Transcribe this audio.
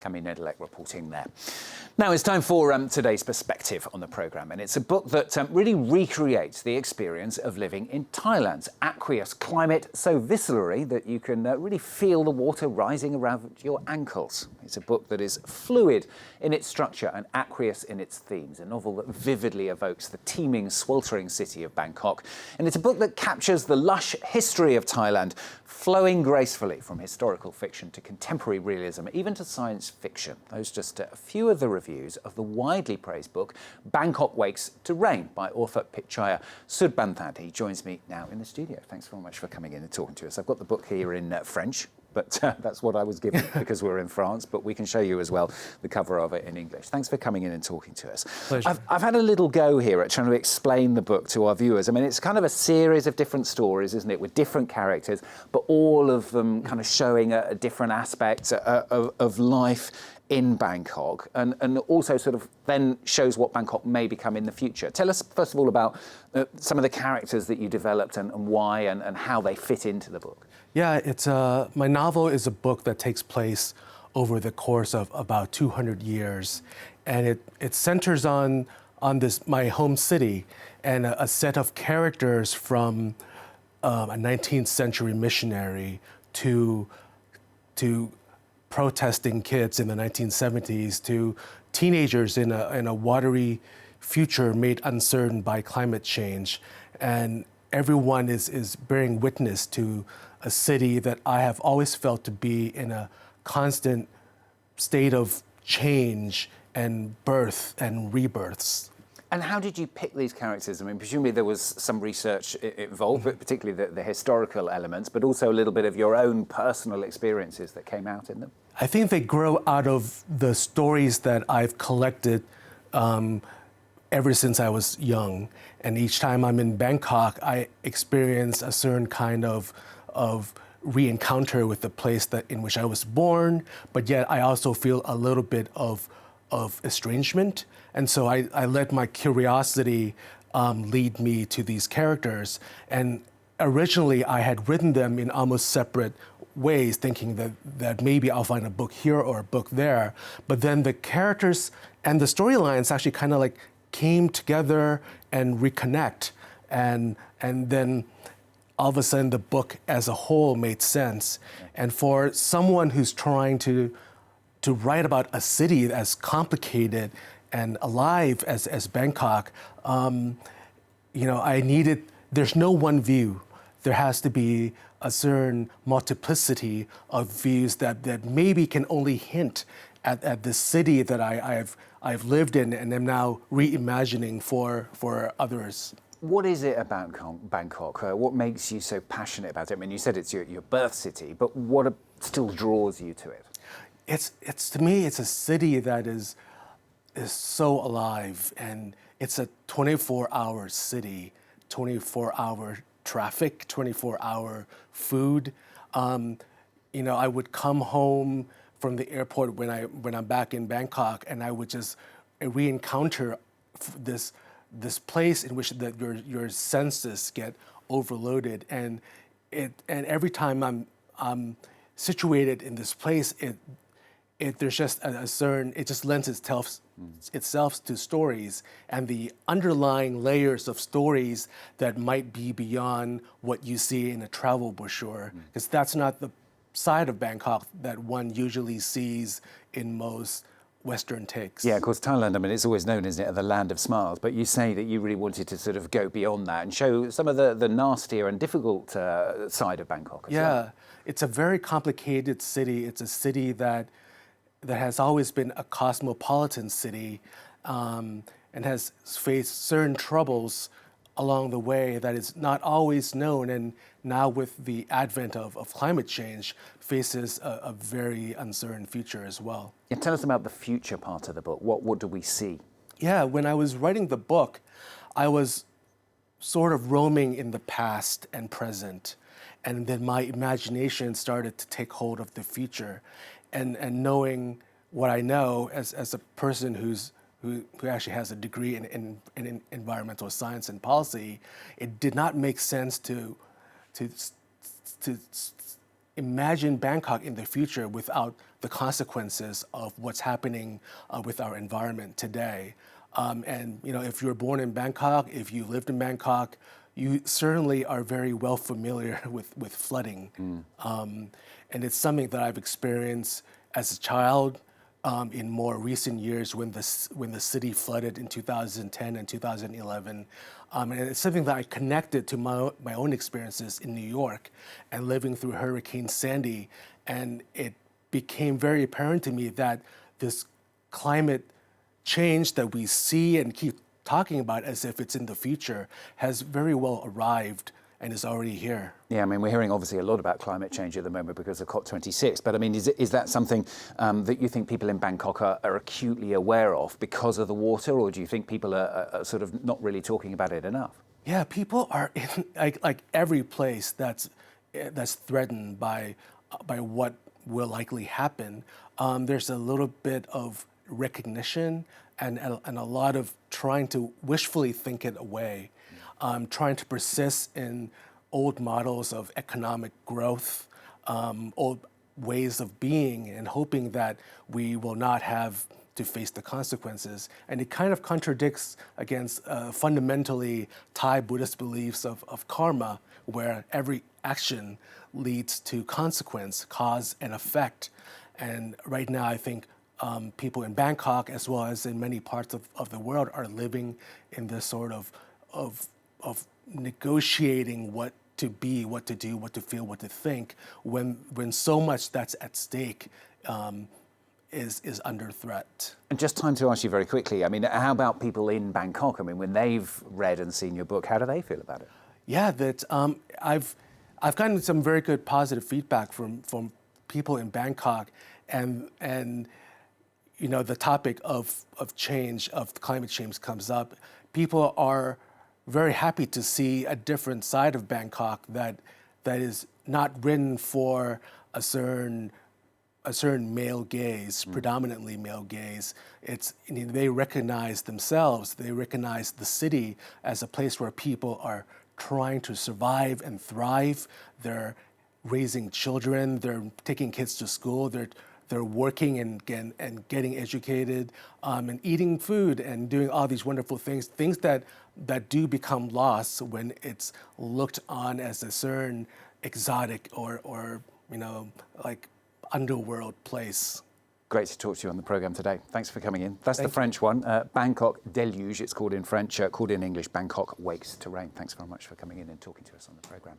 Camille Nedelec reporting there. Now it's time for today's perspective on the programme, and it's a book that really recreates the experience of living in Thailand's aqueous climate so viscerally that you can really feel the water rising around your ankles. It's a book that is fluid in its structure and aqueous in its themes, a novel that vividly evokes the teeming, sweltering city of Bangkok. And it's a book that captures the lush history of Thailand, flowing gracefully from historical fiction to contemporary realism, even to science fiction. Those just a few of the reviews of the widely praised book Bangkok Wakes to Rain by author Pitchaya Sudbanthad. He joins me now in the studio. Thanks very much for coming in and talking to us. I've got the book here in French, but that's what I was given because we're in France, but we can show you as well the cover of it in English. Thanks for coming in and talking to us. Pleasure. I've had a little go here at trying to explain the book to our viewers. I mean, it's kind of a series of different stories, isn't it, with different characters, but all of them kind of showing a different aspect of life in Bangkok, and also sort of then shows what Bangkok may become in the future. Tell us, first of all, about some of the characters that you developed and why and how they fit into the book. Yeah, it's my novel is a book that takes place over the course of about 200 years, and it centers on this my home city and a set of characters from a 19th century missionary to protesting kids in the 1970s to teenagers in a watery future made uncertain by climate change, and everyone is bearing witness to a city that I have always felt to be in a constant state of change and birth and rebirths. And how did you pick these characters? I mean, presumably there was some research involved, but particularly the historical elements, but also a little bit of your own personal experiences that came out in them. I think they grow out of the stories that I've collected ever since I was young. And each time I'm in Bangkok, I experience a certain kind of re-encounter with the place in which I was born, but yet I also feel a little bit of estrangement. And so I let my curiosity lead me to these characters. And originally I had written them in almost separate ways, thinking that maybe I'll find a book here or a book there. But then the characters and the storylines actually kind of like came together and reconnect. And then all of a sudden the book as a whole made sense. And for someone who's trying to write about a city as complicated and alive as Bangkok, there's no one view. There has to be a certain multiplicity of views that maybe can only hint at the city that I've lived in and am now reimagining for others. What is it about Bangkok? What makes you so passionate about it? I mean, you said it's your birth city, but what still draws you to it? It's to me, it's a city that is so alive, and it's a 24-hour city, 24-hour traffic, 24-hour food. I would come home from the airport when I'm back in Bangkok, and I would just re-encounter this place in which your senses get overloaded, and every time I'm situated in this place, there's just a certain, it just lends itself to stories and the underlying layers of stories that might be beyond what you see in a travel brochure, because that's not the side of Bangkok that one usually sees in most Western takes. Yeah, of course, Thailand, I mean, it's always known, isn't it, the land of smiles, but you say that you really wanted to sort of go beyond that and show some of the nastier and difficult side of Bangkok as well. Yeah, it's a very complicated city. It's a city that has always been a cosmopolitan city and has faced certain troubles along the way that is not always known, and now with the advent of climate change faces a very uncertain future as well. Yeah, tell us about the future part of the book. What do we see? Yeah, when I was writing the book, I was sort of roaming in the past and present, and then my imagination started to take hold of the future. And knowing what I know as a person who actually has a degree in environmental science and policy, it did not make sense to imagine Bangkok in the future without the consequences of what's happening with our environment today. And if you were born in Bangkok, if you lived in Bangkok, you certainly are very well familiar with flooding. And it's something that I've experienced as a child in more recent years when the city flooded in 2010 and 2011. And it's something that I connected to my own experiences in New York and living through Hurricane Sandy. And it became very apparent to me that this climate change that we see and keep talking about as if it's in the future has very well arrived and is already here. Yeah, I mean, we're hearing obviously a lot about climate change at the moment because of COP26, but I mean, is that something that you think people in Bangkok are acutely aware of because of the water, or do you think people are sort of not really talking about it enough? Yeah, people are in like every place that's threatened by what will likely happen. There's a little bit of recognition and a lot of trying to wishfully think it away, trying to persist in old models of economic growth, old ways of being, and hoping that we will not have to face the consequences. And it kind of contradicts against fundamentally Thai Buddhist beliefs of karma, where every action leads to consequence, cause and effect. And right now, I think people in Bangkok, as well as in many parts of the world, are living in this sort of negotiating what to be, what to do, what to feel, what to think, when so much that's at stake is under threat. And just time to ask you very quickly, I mean, how about people in Bangkok? I mean, when they've read and seen your book, how do they feel about it? Yeah, that I've gotten some very good positive feedback from people in Bangkok, and the topic of change, of climate change comes up. People are very happy to see a different side of Bangkok that is not written for a certain male gaze, predominantly male gaze. They recognize themselves, they recognize the city as a place where people are trying to survive and thrive. They're raising children, they're taking kids to school, they're working and getting educated, and eating food and doing all these wonderful things that do become lost when it's looked on as a certain exotic or like underworld place. Great to talk to you on the programme today. Thanks for coming in. That's the French one, Bangkok Deluge, it's called in French, called in English Bangkok Wakes Terrain. Thanks very much for coming in and talking to us on the programme.